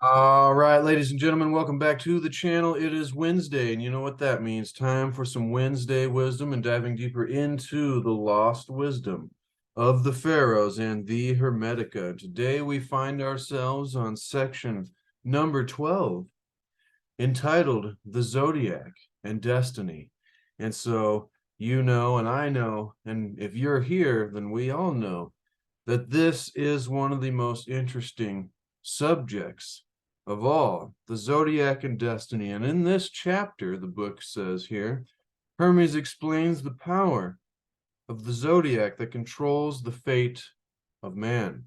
All right, ladies and gentlemen, welcome back to the channel. It is Wednesday, and you know what that means. Time for some Wednesday wisdom and diving deeper into the lost wisdom of the Pharaohs and the Hermetica. Today we find ourselves on section number 12, entitled The Zodiac and Destiny. And so you know, and I know, and if you're here, then we all know that this is one of the most interesting subjects of all, the Zodiac and Destiny. And in this chapter, the book says here, Hermes explains the power of the Zodiac that controls the fate of man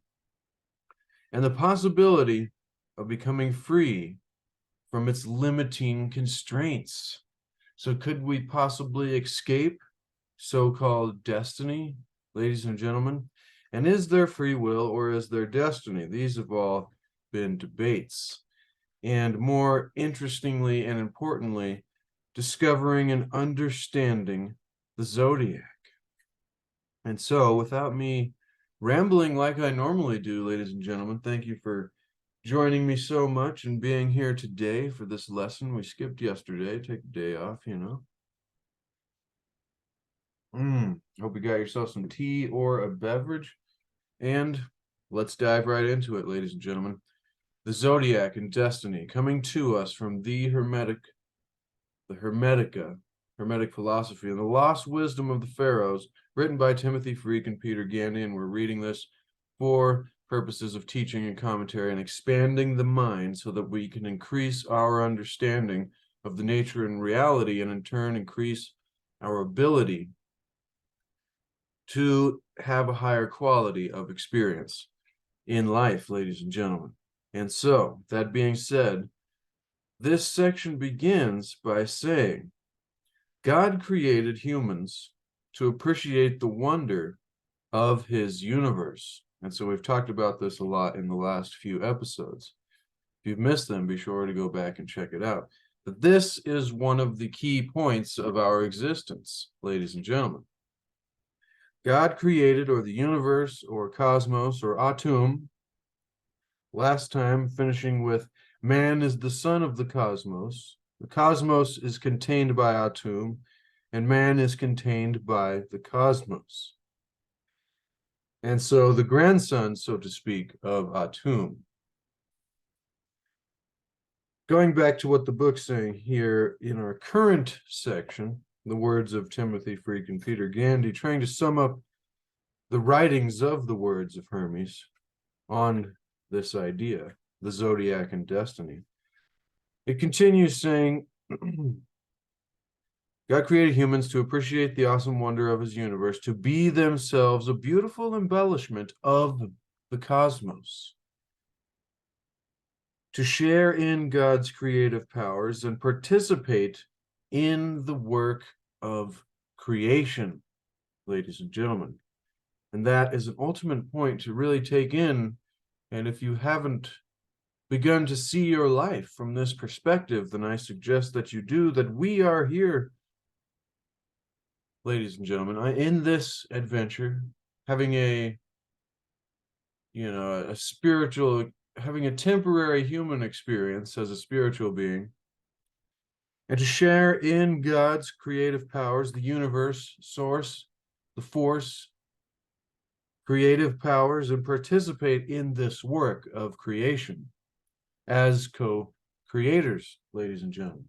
and the possibility of becoming free from its limiting constraints. So could we possibly escape so-called destiny, ladies and gentlemen? And is there free will or is there destiny? These have all been debates. And more interestingly and importantly, discovering and understanding the zodiac. And so, without me rambling like I normally do, ladies and gentlemen, thank you for joining me so much and being here today for this lesson. We skipped yesterday, take a day off, you know. Hope you got yourself some tea or a beverage. And let's dive right into it, ladies and gentlemen. The Zodiac and Destiny, coming to us from the Hermetica, Hermetic philosophy, and the lost wisdom of the Pharaohs, written by Timothy Freke and Peter Gandy. And we're reading this for purposes of teaching and commentary and expanding the mind so that we can increase our understanding of the nature and reality, and in turn increase our ability to have a higher quality of experience in life, ladies and gentlemen. And so, that being said, this section begins by saying, God created humans to appreciate the wonder of his universe. And so we've talked about this a lot in the last few episodes. If you've missed them, be sure to go back and check it out. But this is one of the key points of our existence, ladies and gentlemen. God created, or the universe, or cosmos, or Atum. Last time, finishing with man is the son of the cosmos. The cosmos is contained by Atum, and man is contained by the cosmos. And so the grandson, so to speak, of Atum. Going back to what the book's saying here in our current section, the words of Timothy Freke and Peter Gandy, trying to sum up the writings of the words of Hermes on this idea, the zodiac and destiny. It continues saying, God created humans to appreciate the awesome wonder of his universe, to be themselves a beautiful embellishment of the cosmos, to share in God's creative powers and participate in the work of creation, ladies and gentlemen. And that is an ultimate point to really take in. And if you haven't begun to see your life from this perspective, then I suggest that you do, that we are here, ladies and gentlemen, in this adventure, having a spiritual, having a temporary human experience as a spiritual being, and to share in God's creative powers, the universe, source, the force, creative powers, and participate in this work of creation as co-creators, ladies and gentlemen.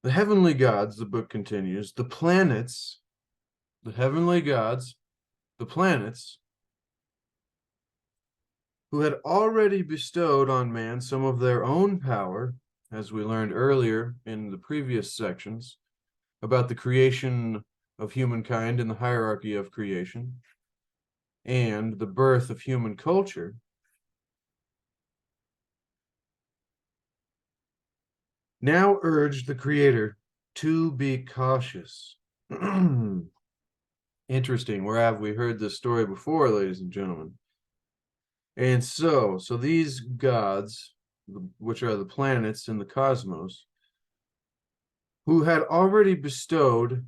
The heavenly gods, the book continues, the planets, the heavenly gods, the planets, who had already bestowed on man some of their own power, as we learned earlier in the previous sections, about the creation of humankind and the hierarchy of creation, and the birth of human culture, now urged the Creator to be cautious. Interesting. Where have we heard this story before, ladies and gentlemen? And so these gods, which are the planets in the cosmos, who had already bestowed,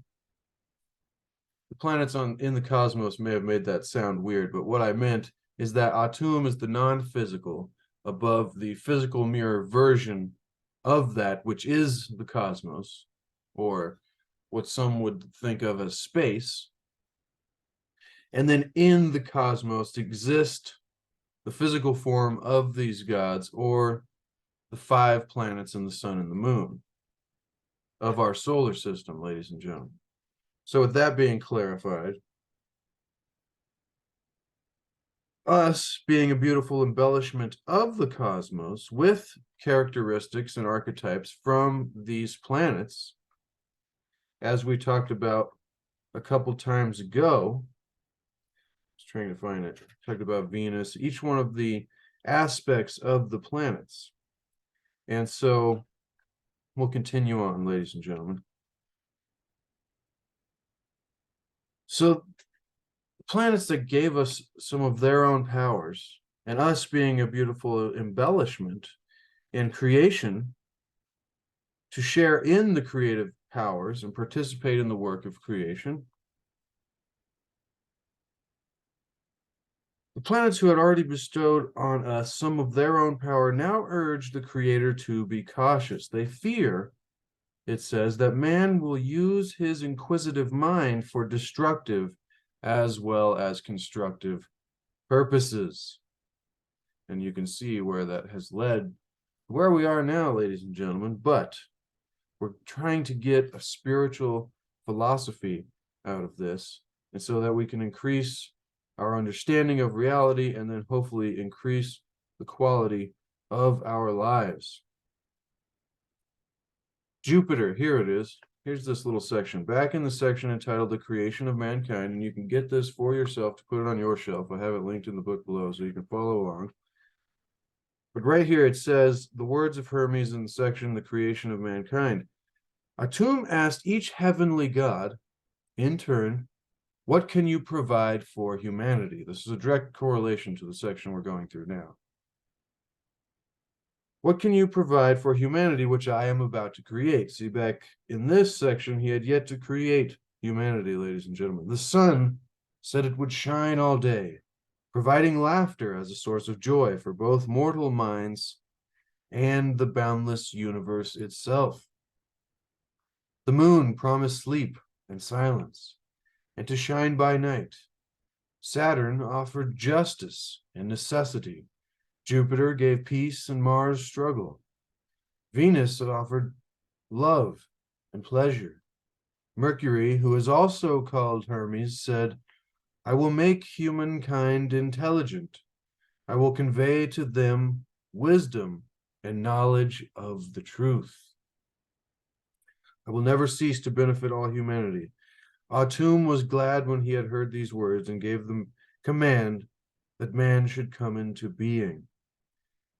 the planets in the cosmos may have made that sound weird, but what I meant is that Atum is the non-physical, above the physical mirror version of that which is the cosmos, or what some would think of as space. And then in the cosmos exist the physical form of these gods, or the 5 planets and the sun and the moon of our solar system, ladies and gentlemen. So with that being clarified, us being a beautiful embellishment of the cosmos with characteristics and archetypes from these planets, as we talked about a couple times ago. I was trying to find it. Talked about Venus, each one of the aspects of the planets. And so we'll continue on, ladies and gentlemen. So planets that gave us some of their own powers, and us being a beautiful embellishment in creation to share in the creative powers and participate in the work of creation. The planets who had already bestowed on us some of their own power now urge the Creator to be cautious. They fear, it says, that man will use his inquisitive mind for destructive as well as constructive purposes. And you can see where that has led where we are now, ladies and gentlemen. But we're trying to get a spiritual philosophy out of this, and so that we can increase our understanding of reality and then hopefully increase the quality of our lives. Jupiter, here it is. Here's this little section. Back in the section entitled The Creation of Mankind, and you can get this for yourself to put it on your shelf. I have it linked in the book below so you can follow along. But right here it says, the words of Hermes in the section, The Creation of Mankind. Atum asked each heavenly god, in turn, what can you provide for humanity? This is a direct correlation to the section we're going through now. What can you provide for humanity, which I am about to create? See, back in this section, he had yet to create humanity, ladies and gentlemen. The sun said it would shine all day, providing laughter as a source of joy for both mortal minds and the boundless universe itself. The moon promised sleep and silence, and to shine by night. Saturn offered justice and necessity. Jupiter gave peace and Mars struggle. Venus offered love and pleasure. Mercury, who is also called Hermes, said, I will make humankind intelligent. I will convey to them wisdom and knowledge of the truth. I will never cease to benefit all humanity. Atum was glad when he had heard these words and gave them command that man should come into being.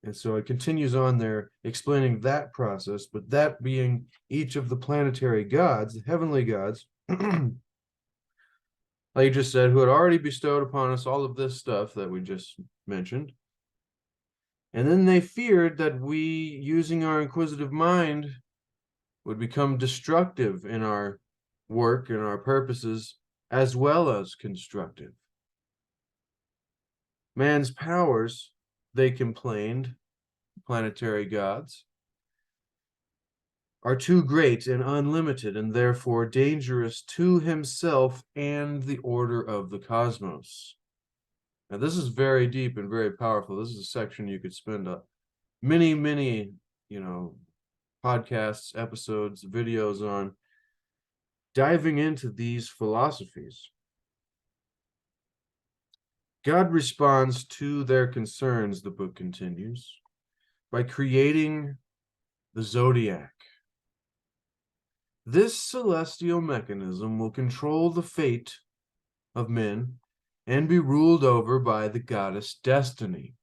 And so it continues on there explaining that process, but that being each of the planetary gods, the heavenly gods, like you just said, who had already bestowed upon us all of this stuff that we just mentioned. And then they feared that we, using our inquisitive mind, would become destructive in our work and our purposes, as well as constructive. Man's powers, they complained, planetary gods, are too great and unlimited, and therefore dangerous to himself and the order of the cosmos. Now, this is very deep and very powerful. This is a section you could spend many, podcasts, episodes, videos on, diving into these philosophies. God responds to their concerns, the book continues, by creating the Zodiac. This celestial mechanism will control the fate of men and be ruled over by the goddess Destiny,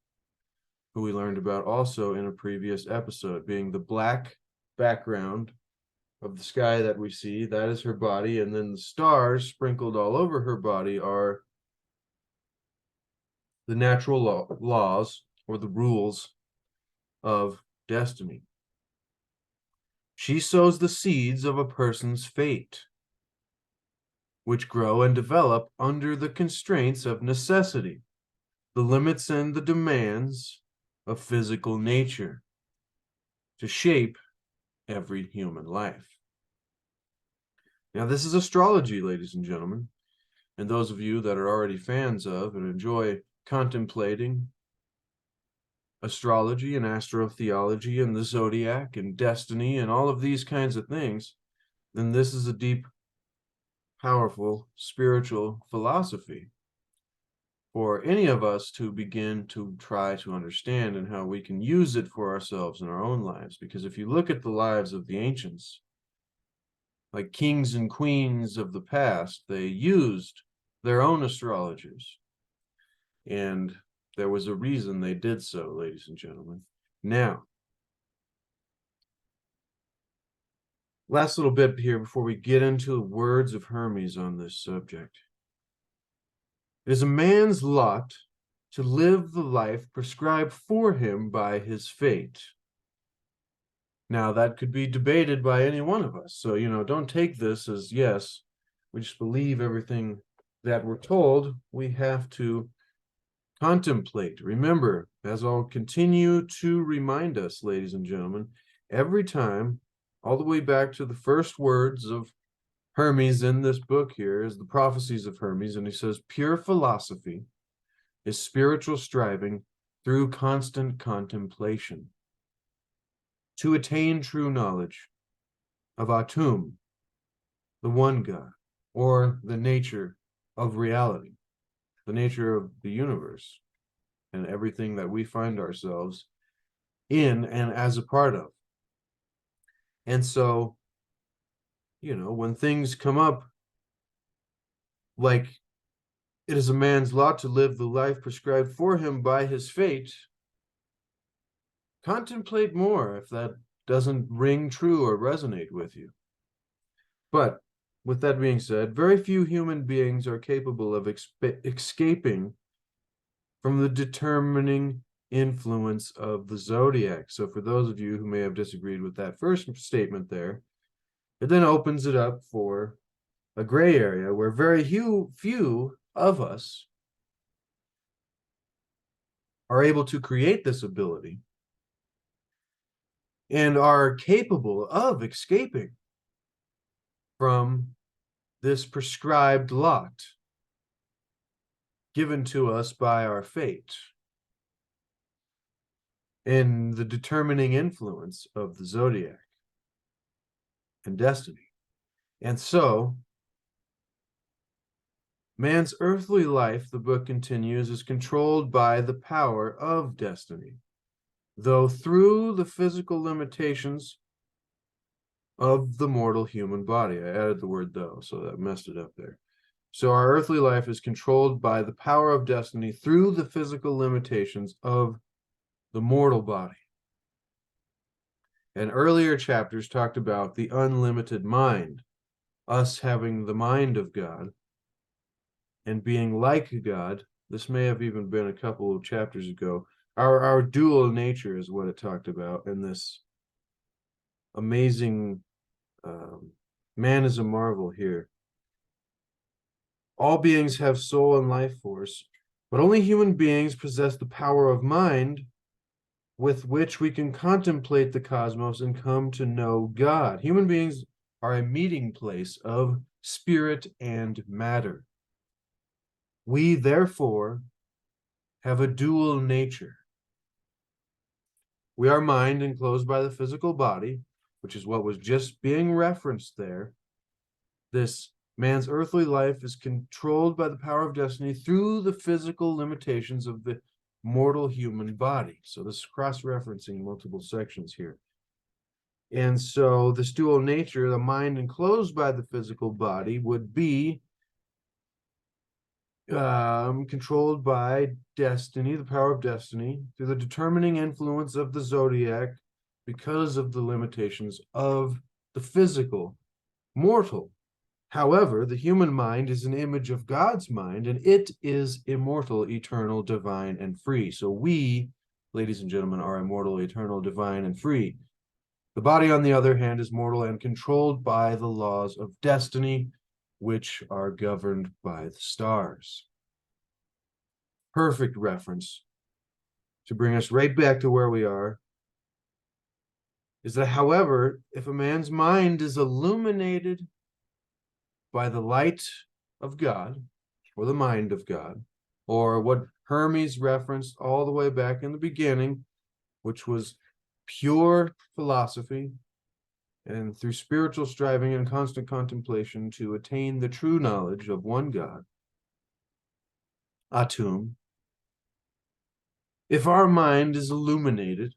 who we learned about also in a previous episode, being the black background of the sky that we see. That is her body, and then the stars sprinkled all over her body are the natural laws or the rules of destiny. She sows the seeds of a person's fate, which grow and develop under the constraints of necessity. the limits and the demands of physical nature to shape every human life. Now, this is astrology, ladies and gentlemen, and those of you that are already fans of and enjoy contemplating astrology and astrotheology and the zodiac and destiny and all of these kinds of things, then this is a deep, powerful spiritual philosophy for any of us to begin to try to understand, and how we can use it for ourselves in our own lives. Because if you look at the lives of the ancients, like kings and queens of the past, they used their own astrologers. And there was a reason they did so, ladies and gentlemen. Now, last little bit here before we get into the words of Hermes on this subject. It is a man's lot to live the life prescribed for him by his fate. Now, that could be debated by any one of us. So, don't take this as, yes, we just believe everything that we're told. We have to contemplate. Remember, as I'll continue to remind us, ladies and gentlemen, every time, all the way back to the first words of Hermes in this book here, is the prophecies of Hermes, and he says, pure philosophy is spiritual striving through constant contemplation to attain true knowledge of Atum, the one God, or the nature of reality, the nature of the universe, and everything that we find ourselves in and as a part of. And so, when things come up like it is a man's lot to live the life prescribed for him by his fate, contemplate more if that doesn't ring true or resonate with you. But with that being said, very few human beings are capable of escaping from the determining influence of the zodiac. So for those of you who may have disagreed with that first statement there, it then opens it up for a gray area where very few of us are able to create this ability and are capable of escaping from this prescribed lot given to us by our fate and the determining influence of the zodiac and destiny. And so, man's earthly life, the book continues, is controlled by the power of destiny, though through the physical limitations of the mortal human body. I added the word though, so that messed it up there. So our earthly life is controlled by the power of destiny through the physical limitations of the mortal body. And earlier chapters talked about the unlimited mind, us having the mind of God and being like God. This may have even been a couple of chapters ago. Our dual nature is what it talked about in this amazing man is a marvel here. All beings have soul and life force, but only human beings possess the power of mind with which we can contemplate the cosmos and come to know God. Human beings are a meeting place of spirit and matter. We, therefore, have a dual nature. We are mind enclosed by the physical body, which is what was just being referenced there. This man's earthly life is controlled by the power of destiny through the physical limitations of the mortal human body. So this is cross-referencing multiple sections here. And so this dual nature, the mind enclosed by the physical body, would be controlled by destiny, the power of destiny, through the determining influence of the zodiac because of the limitations of the physical mortal. However, the human mind is an image of God's mind, and it is immortal, eternal, divine, and free. So we, ladies and gentlemen, are immortal, eternal, divine, and free. The body, on the other hand, is mortal and controlled by the laws of destiny, which are governed by the stars. perfect reference to bring us right back to where we are is that, however, if a man's mind is illuminated by the light of God, or the mind of God, or what Hermes referenced all the way back in the beginning, which was pure philosophy, and through spiritual striving and constant contemplation to attain the true knowledge of one God, Atum, if our mind is illuminated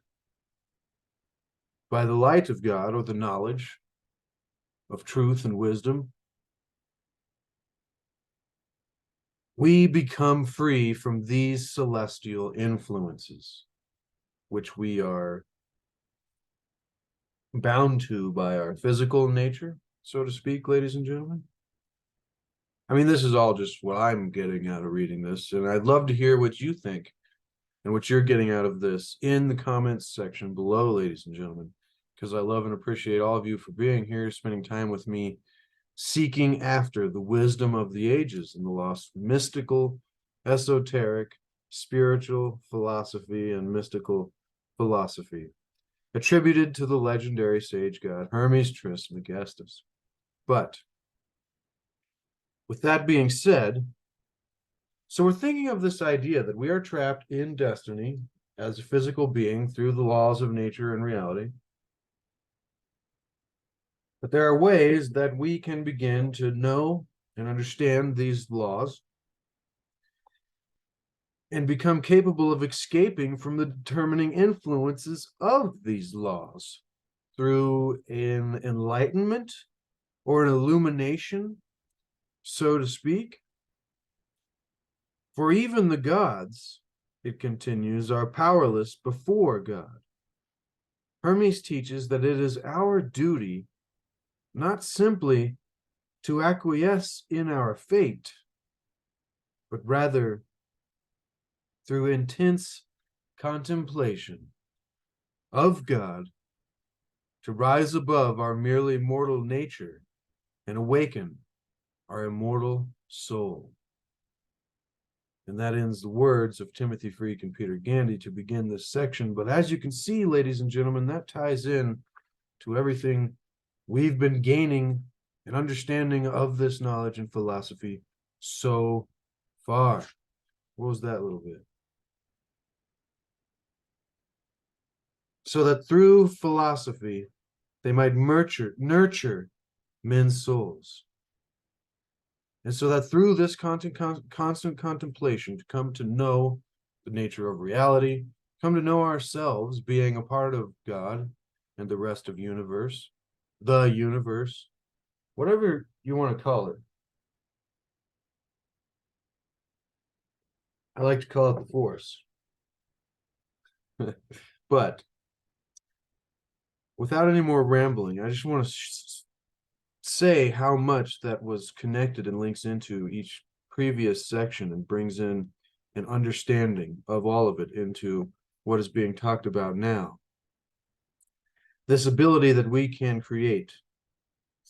by the light of God, or the knowledge of truth and wisdom, we become free from these celestial influences, which we are bound to by our physical nature, so to speak, ladies and gentlemen. I mean, this is all just what I'm getting out of reading this, and I'd love to hear what you think and what you're getting out of this in the comments section below, ladies and gentlemen, because I love and appreciate all of you for being here, spending time with me, seeking after the wisdom of the ages and the lost mystical, esoteric, spiritual philosophy and mystical philosophy attributed to the legendary sage god Hermes Trismegistus. But with that being said, so we're thinking of this idea that we are trapped in destiny as a physical being through the laws of nature and reality. But there are ways that we can begin to know and understand these laws and become capable of escaping from the determining influences of these laws through an enlightenment or an illumination, so to speak. For even the gods, it continues, are powerless before God. Hermes teaches that it is our duty not simply to acquiesce in our fate, but rather through intense contemplation of God to rise above our merely mortal nature and awaken our immortal soul. And that ends the words of Timothy Freke and Peter Gandy to begin this section. But as you can see, ladies and gentlemen, that ties in to everything we've been gaining an understanding of this knowledge and philosophy so far. What was that little bit? So that through philosophy, they might nurture men's souls. And so that through this constant contemplation, to come to know the nature of reality, come to know ourselves being a part of God and the rest of the universe, whatever you want to call it. I like to call it the force. But without any more rambling, I just want to say how much that was connected and links into each previous section and brings in an understanding of all of it into what is being talked about now. This ability that we can create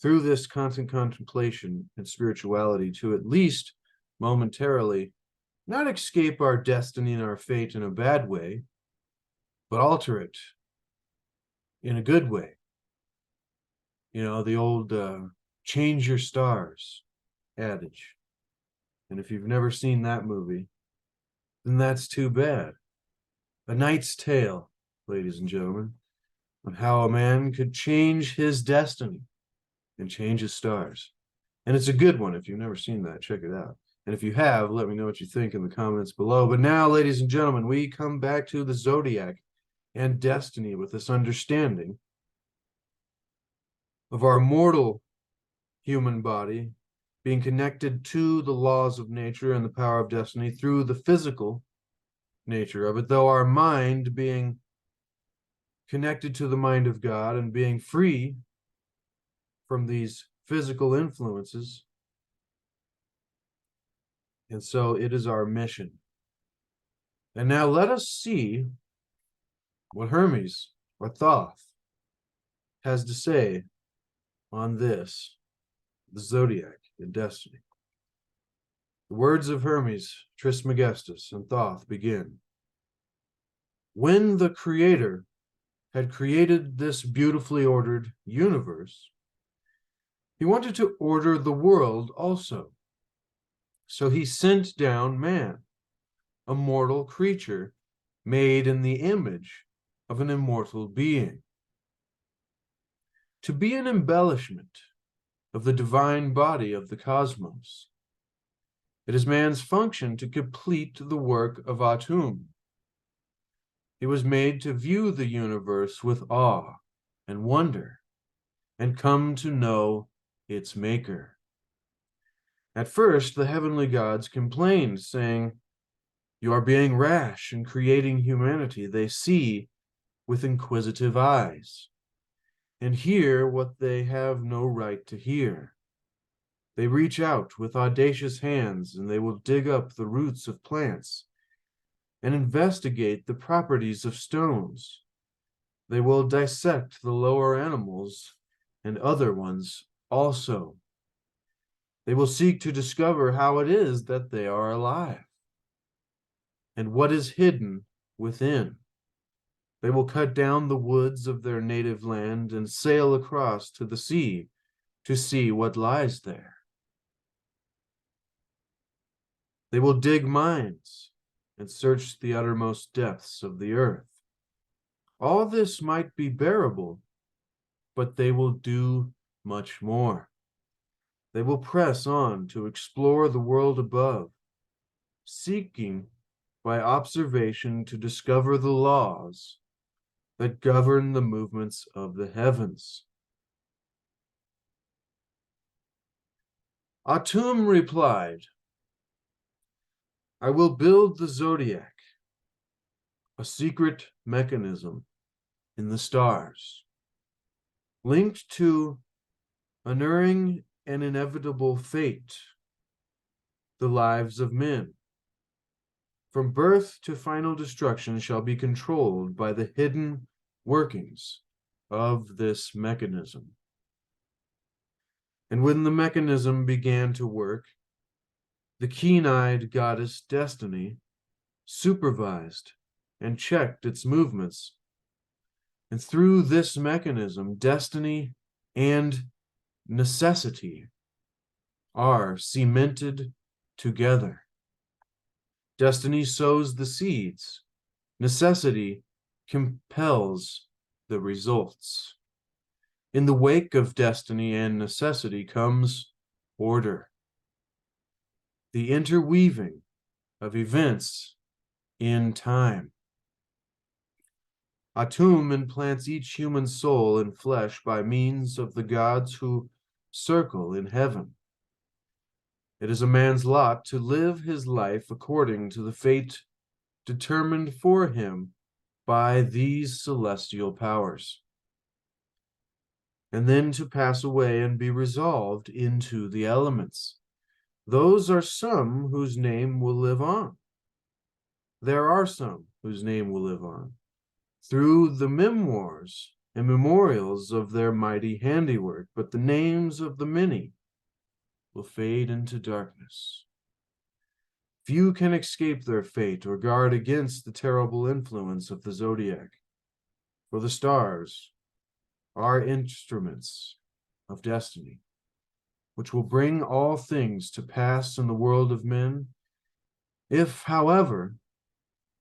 through this constant contemplation and spirituality to at least momentarily not escape our destiny and our fate in a bad way, but alter it in a good way. You know, the old change your stars adage. And if you've never seen that movie, then that's too bad. A Knight's Tale, ladies and gentlemen, on how a man could change his destiny and change his stars. And it's a good one. If you've never seen that, check it out. And if you have, let me know what you think in the comments below. But now, ladies and gentlemen, we come back to the Zodiac and destiny with this understanding of our mortal human body being connected to the laws of nature and the power of destiny through the physical nature of it, though our mind being connected to the mind of God and being free from these physical influences. And so it is our mission. And now let us see what Hermes or Thoth has to say on this, the Zodiac and destiny. The words of Hermes, Trismegistus, and Thoth begin. When the Creator had created this beautifully ordered universe, he wanted to order the world also. So he sent down man, a mortal creature made in the image of an immortal being, to be an embellishment of the divine body of the cosmos. It is man's function to complete the work of Atum. He was made to view the universe with awe and wonder and come to know its maker. At first, the heavenly gods complained, saying, "You are being rash in creating humanity. They see with inquisitive eyes and hear what they have no right to hear. They reach out with audacious hands, and they will dig up the roots of plants and investigate the properties of stones. They will dissect the lower animals and other ones also. They will seek to discover how it is that they are alive and what is hidden within. They will cut down the woods of their native land and sail across to the sea to see what lies there. They will dig mines and search the uttermost depths of the earth. All this might be bearable, but they will do much more. They will press on to explore the world above, seeking by observation to discover the laws that govern the movements of the heavens." Atum replied, "I will build the Zodiac, a secret mechanism in the stars, linked to unerring and inevitable fate, the lives of men. From birth to final destruction shall be controlled by the hidden workings of this mechanism." And when the mechanism began to work, the keen-eyed goddess Destiny supervised and checked its movements. And through this mechanism, destiny and necessity are cemented together. Destiny sows the seeds. Necessity compels the results. In the wake of destiny and necessity comes order, the interweaving of events in time. Atum implants each human soul in flesh by means of the gods who circle in heaven. It is a man's lot to live his life according to the fate determined for him by these celestial powers, and then to pass away and be resolved into the elements. Those are some whose name will live on. There are some whose name will live on through the memoirs and memorials of their mighty handiwork, but the names of the many will fade into darkness. Few can escape their fate or guard against the terrible influence of the Zodiac, for the stars are instruments of destiny, which will bring all things to pass in the world of men. If, however,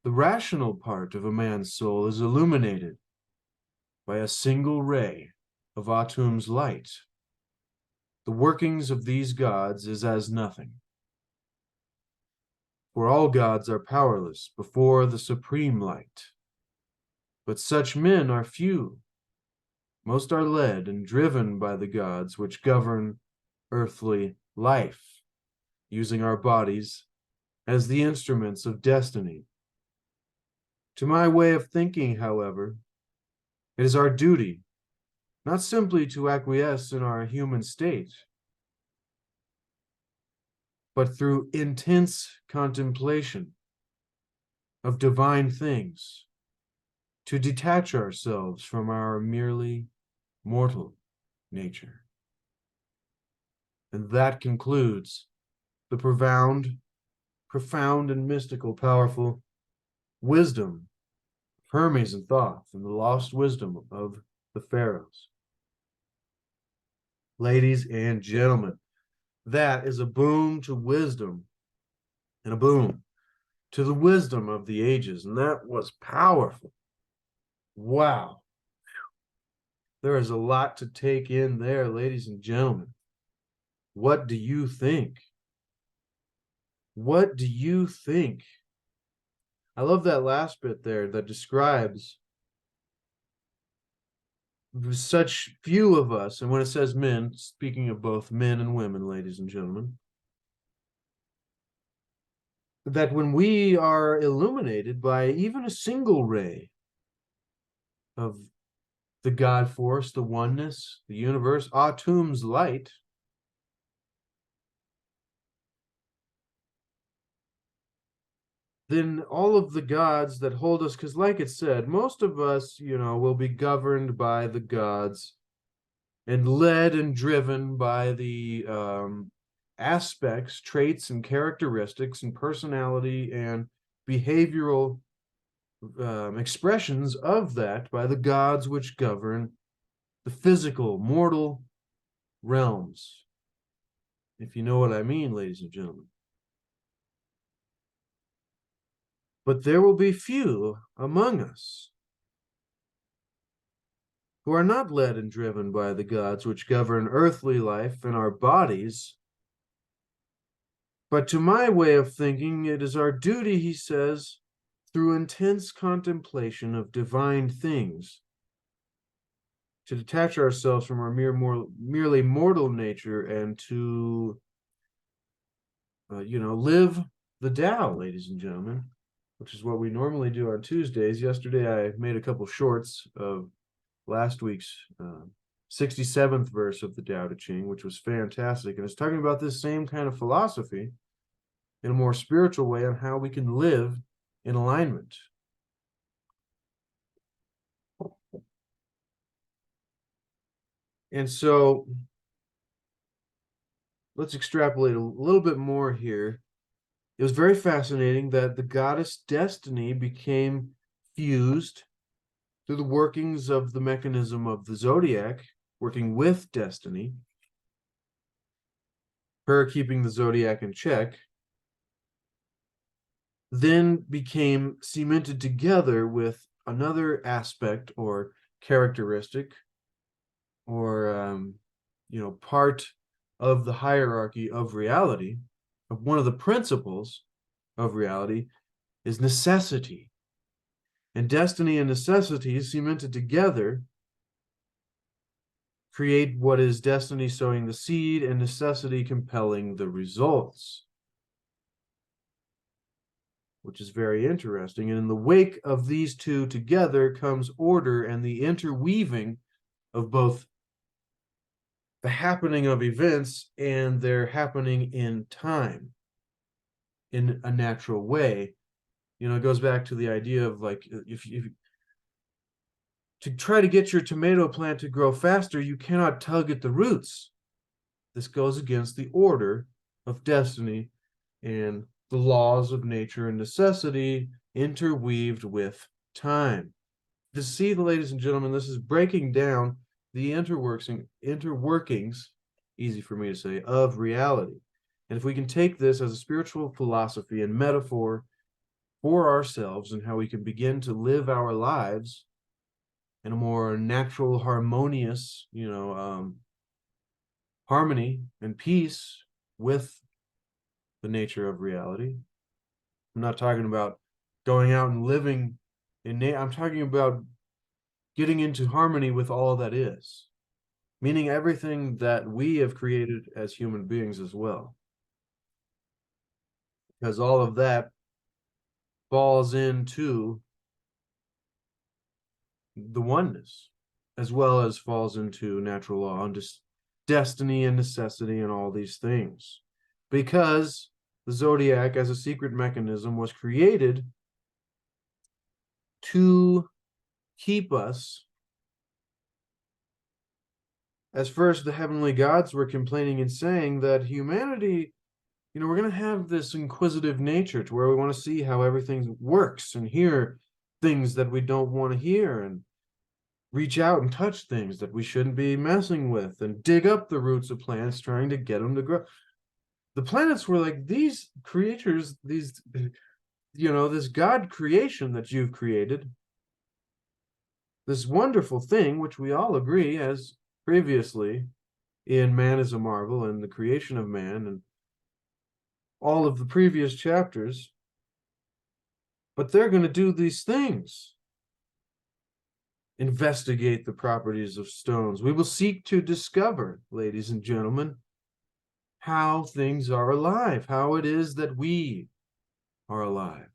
the rational part of a man's soul is illuminated by a single ray of Atum's light, the workings of these gods is as nothing. For all gods are powerless before the supreme light. But such men are few. Most are led and driven by the gods which govern earthly life, using our bodies as the instruments of destiny. To my way of thinking, however, it is our duty not simply to acquiesce in our human state, but through intense contemplation of divine things, to detach ourselves from our merely mortal nature. And that concludes the the profound and mystical, powerful wisdom of Hermes and Thoth and the lost wisdom of the Pharaohs. Ladies and gentlemen, that is a boom to wisdom and a boom to the wisdom of the ages. And that was powerful. Wow. There is a lot to take in there, ladies and gentlemen. What do you think? What do you think? I love that last bit there that describes such few of us. And when it says men, speaking of both men and women, ladies and gentlemen, that when we are illuminated by even a single ray of the God force, the oneness, the universe, Atum's light, then all of the gods that hold us, because like it said, most of us, will be governed by the gods and led and driven by the aspects, traits, and characteristics and personality and behavioral expressions of that by the gods which govern the physical, mortal realms. If you know what I mean, ladies and gentlemen. But there will be few among us who are not led and driven by the gods which govern earthly life and our bodies. But to my way of thinking, it is our duty, he says, through intense contemplation of divine things, to detach ourselves from our merely mortal nature and to, live the Tao, ladies and gentlemen, which is what we normally do on Tuesdays. Yesterday, I made a couple shorts of last week's 67th verse of the Tao Te Ching, which was fantastic. And it's talking about this same kind of philosophy in a more spiritual way on how we can live in alignment. And so let's extrapolate a little bit more here. It was very fascinating that the goddess Destiny became fused through the workings of the mechanism of the Zodiac, working with Destiny, her keeping the Zodiac in check, then became cemented together with another aspect or characteristic or part of the hierarchy of reality, of one of the principles of reality, is necessity. And destiny and necessity cemented together create what is destiny sowing the seed and necessity compelling the results, which is very interesting. And in the wake of these two together comes order and the interweaving of both the happening of events and their happening in time in a natural way. It goes back to the idea of like, if to try to get your tomato plant to grow faster, you cannot tug at the roots. This goes against the order of destiny and the laws of nature and necessity interweaved with time. To see, ladies and gentlemen, this is breaking down the interworkings, easy for me to say, of reality. And if we can take this as a spiritual philosophy and metaphor for ourselves and how we can begin to live our lives in a more natural, harmonious, harmony and peace with the nature of reality. I'm not talking about going out and living I'm talking about getting into harmony with all that is, meaning everything that we have created as human beings as well. Because all of that falls into the oneness, as well as falls into natural law and just destiny and necessity and all these things. Because the Zodiac as a secret mechanism was created to keep us, as first the heavenly gods were complaining and saying that humanity we're going to have this inquisitive nature to where we want to see how everything works and hear things that we don't want to hear and reach out and touch things that we shouldn't be messing with and dig up the roots of plants trying to get them to grow. The planets were like these creatures, these, this God creation that you've created, this wonderful thing, which we all agree as previously in Man is a Marvel and the creation of man and all of the previous chapters, but they're going to do these things. Investigate the properties of stones. We will seek to discover, ladies and gentlemen, how things are alive, how it is that we are alive.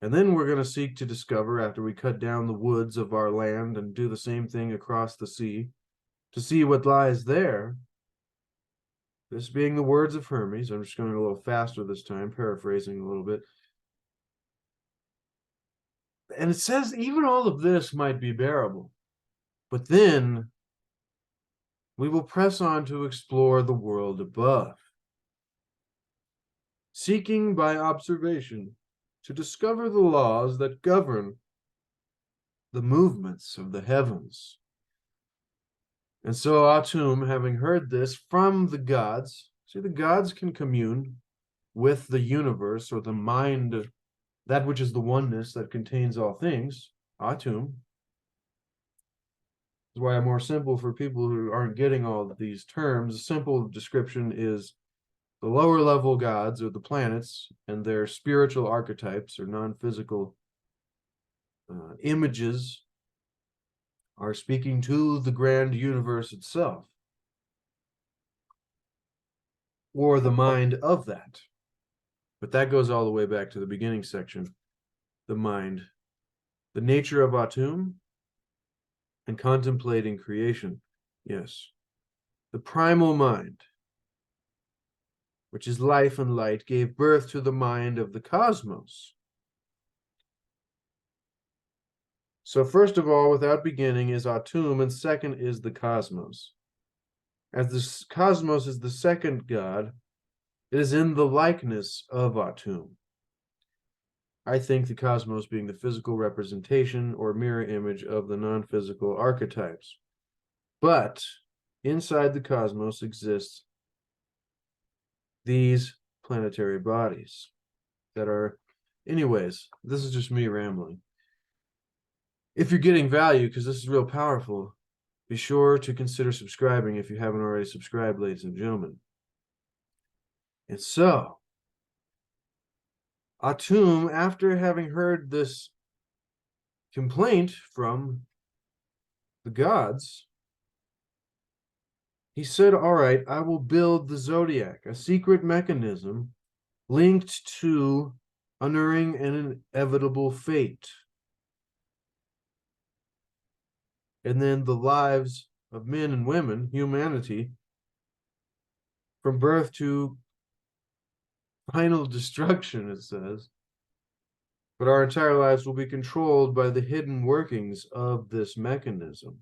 And then we're going to seek to discover, after we cut down the woods of our land and do the same thing across the sea, to see what lies there. This being the words of Hermes. I'm just going a little faster this time, paraphrasing a little bit. And it says even all of this might be bearable, but then we will press on to explore the world above, seeking by observation to discover the laws that govern the movements of the heavens. And so Atum, having heard this from the gods, see, the gods can commune with the universe or the mind, that which is the oneness that contains all things, Atum. That's why I'm more simple for people who aren't getting all of these terms. A simple description is the lower level gods or the planets and their spiritual archetypes or non-physical images are speaking to the grand universe itself, or the mind of that. But that goes all the way back to the beginning section, the mind, the nature of Atum, and contemplating creation. Yes, the primal mind, which is life and light, gave birth to the mind of the cosmos. So first of all, without beginning is Atum, and second is the cosmos. As the cosmos is the second God, it is in the likeness of Atum. I think the cosmos being the physical representation or mirror image of the non-physical archetypes. But inside the cosmos exists these planetary bodies that are, anyways, this is just me rambling. If you're getting value, because this is real powerful, be sure to consider subscribing if you haven't already subscribed, ladies and gentlemen. And so, Atum, after having heard this complaint from the gods, he said, all right, I will build the Zodiac, a secret mechanism linked to unerring and inevitable fate. And then the lives of men and women, humanity, from birth to final destruction, it says. But our entire lives will be controlled by the hidden workings of this mechanism.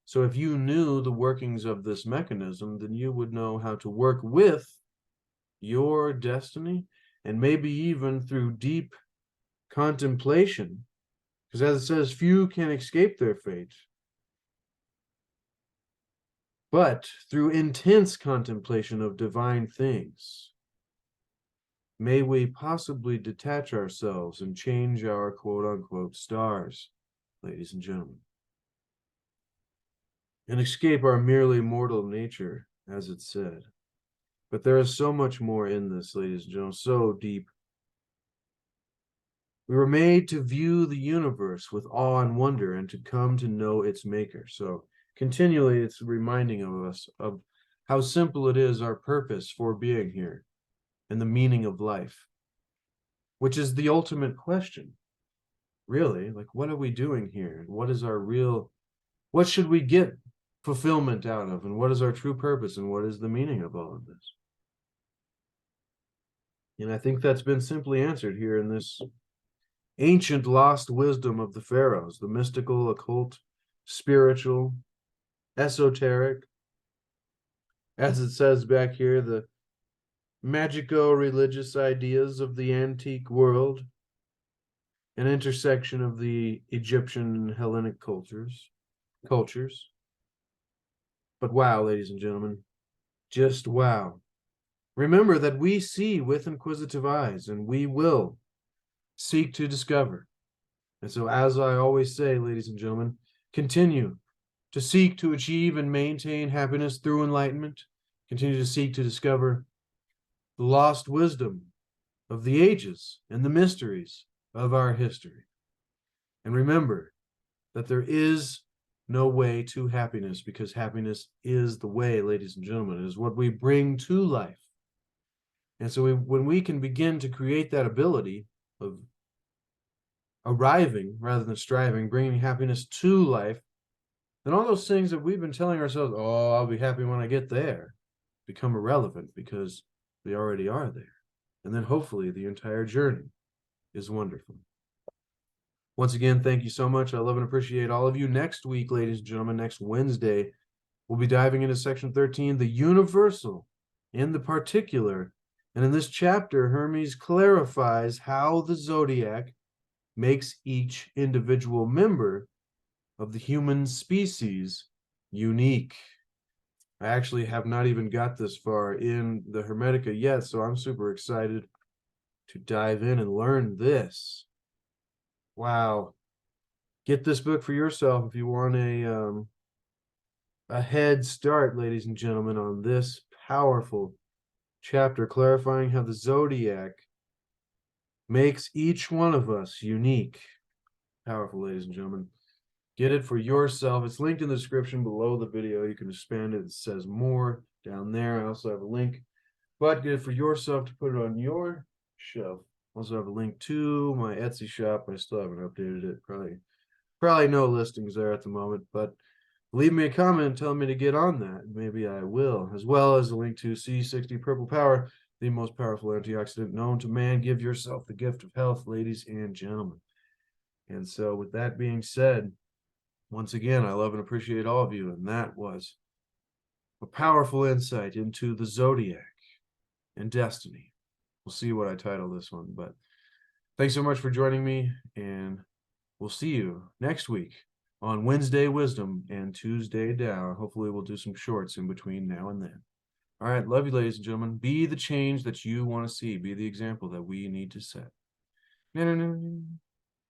So if you knew the workings of this mechanism, then you would know how to work with your destiny, and maybe even through deep contemplation, because as it says, few can escape their fate. But through intense contemplation of divine things, may we possibly detach ourselves and change our quote-unquote stars, ladies and gentlemen, and escape our merely mortal nature, as it said. But there is so much more in this, ladies and gentlemen, so deep. We were made to view the universe with awe and wonder and to come to know its maker. So continually, it's reminding of us of how simple it is, our purpose for being here and the meaning of life, which is the ultimate question, really. Like, what are we doing here? What is our real, what should we get fulfillment out of? And what is our true purpose? And what is the meaning of all of this? And I think that's been simply answered here in this ancient lost wisdom of the Pharaohs, the mystical, occult, spiritual, esoteric. As it says back here, the magico-religious ideas of the antique world, an intersection of the Egyptian and Hellenic cultures. But wow, ladies and gentlemen, just wow. Remember that we see with inquisitive eyes, and we will seek to discover. And so, as I always say, ladies and gentlemen, continue to seek to achieve and maintain happiness through enlightenment. Continue to seek to discover the lost wisdom of the ages and the mysteries of our history. And remember that there is no way to happiness, because happiness is the way, ladies and gentlemen. It is what we bring to life. And so when we can begin to create that ability of arriving rather than striving, bringing happiness to life, then all those things that we've been telling ourselves, oh, I'll be happy when I get there, become irrelevant because they already are there. And then hopefully the entire journey is wonderful. Once again, thank you so much. I love and appreciate all of you. Next week, ladies and gentlemen, next Wednesday, we'll be diving into section 13, the universal and the particular. And in this chapter, Hermes clarifies how the zodiac makes each individual member of the human species unique. I actually have not even got this far in the Hermetica yet, so I'm super excited to dive in and learn this. Wow. Get this book for yourself if you want a head start, ladies and gentlemen, on this powerful chapter clarifying how the zodiac makes each one of us unique. Powerful, ladies and gentlemen. Get it for yourself. It's linked in the description below the video. You can expand it. It says more down there. I also have a link, but get it for yourself to put it on your shelf. Also have a link to my Etsy shop. I still haven't updated it. Probably no listings there at the moment, but leave me a comment telling me to get on that. Maybe I will, as well as a link to C60 Purple Power, the most powerful antioxidant known to man. Give yourself the gift of health, ladies and gentlemen. And so with that being said, once again, I love and appreciate all of you. And that was a powerful insight into the zodiac and destiny. We'll see what I title this one, but thanks so much for joining me, and we'll see you next week on Wednesday Wisdom and Tuesday Tao. Hopefully we'll do some shorts in between now and then. All right, love you, ladies and gentlemen. Be the change that you want to see. Be the example that we need to set.